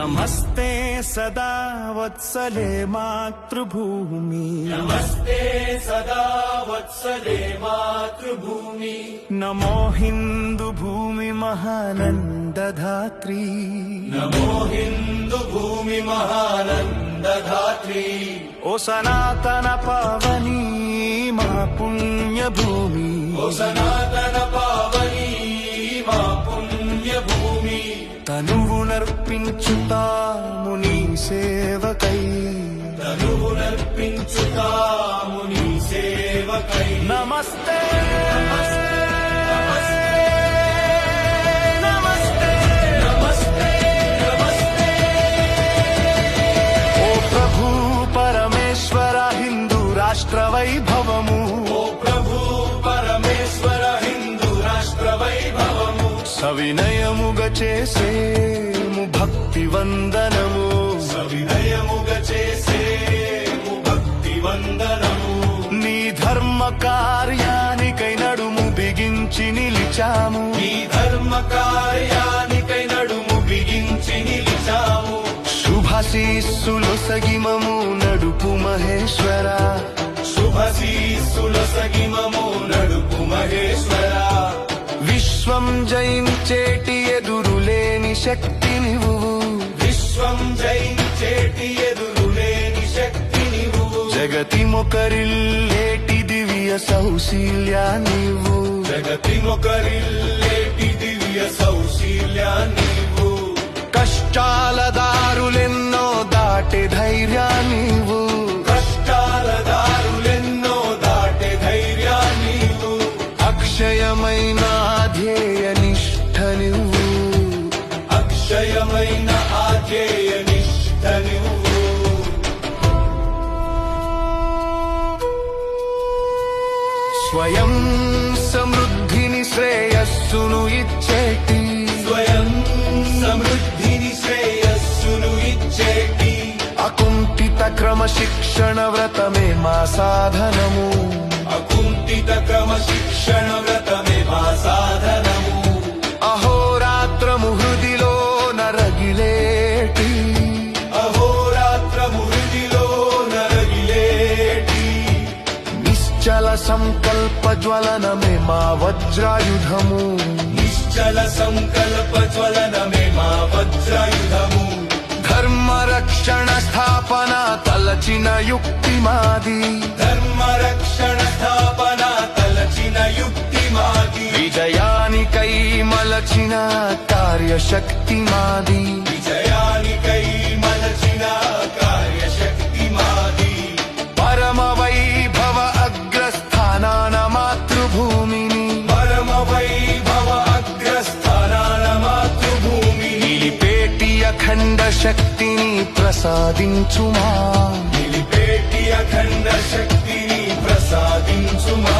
నమస్తే సదా వత్సలే మాతృభూమి నమస్తే సదా వత్సలే మాతృభూమి నమో హిందూ భూమి మహానందధాత్రీ నమో హిందూ భూమి మహానందధాత్రీ ఓ సనాతన పావని మా పుణ్యభూమి ఓ సనాతన పావని మా పుణ్యభూమి తనువునర్పించుతాము నీ సేవకై తనువునర్పించుతాము నీ సేవకై నమస్తే రాష్ట్ర వైభవము ఓ ప్రభు పరమేశ్వర హిందూ రాష్ట్ర వైభవము సవినయముగా చేసేము భక్తి వందనము సవినయముగా చేసేము భక్తి వందనము నీ ధర్మ కార్యానికై నడుము బిగించి నిలిచాము నీ ధర్మ కార్యానికై నడుము బిగించి నిలిచాము శుభాశీస్సులు సగిమము నడుపు మహేశ్వర శుభశీస్సులొసగిమము నడుపు మహేశ్వర విశ్వం జయించేటి ఎదురులేని శక్తి నీవు విశ్వం జయించేటి ఎదురులేని శక్తి నీవు జగతి మొకరిల్లేటి దివ్య సౌశీల్యా నీవు జగతి మొకరిల్లేటి దివ్య సౌశీల్యా నీవు కష్టాల దారులెన్నో దాటే ధైర్యా నీవు కష్టాల దారులెన్నో దాటే ధైర్యా నీవు అక్షయమైన ధ్యేయ నిష్ఠ నువ్వు అక్షయమైన ఆధ్యేయ నిష్ఠ నువ్వు స్వయం సమృద్ధిని శ్రేయస్సును ఇచ్చేటి స్వయం సమృద్ధిని శ్రేయస్సును ఇచ్చేటి అకుంఠిత క్రమశిక్షణ వ్రతమే మా సాధనము అకుంఠిత క్రమశిక్షణ వ్రతమే మా సాధనము అహోరాత్రము హృదిలో నరగిలేటి అహోరాత్రము హృదిలో నరగిలేటి నిశ్చల సంకల్ప జ్వలనమే మా వజ్రాయుధము నిశ్చల సంకల్ప జ్వలనమే మా వజ్రాయుధము ధర్మ రక్షణ స్థాపన తలచిన యుక్తి మాది ధర్మ రక్షణ స్థాపన తలచిన యుక్తి మాది విజయానికై మలచిన కార్యశక్తి మాది విజయానికై మలచిన కార్యశక్తి మాది పరమ వైభవ అగ్రస్థానాన మాతృభూమిని పరమ వైభవ అగ్రస్థానాన మాతృభూమిని నిలిపేటి అఖండ శక్తిని ప్రసాదించుమా నిలిపేటి అఖండ శక్తిని ప్రసాదించుమా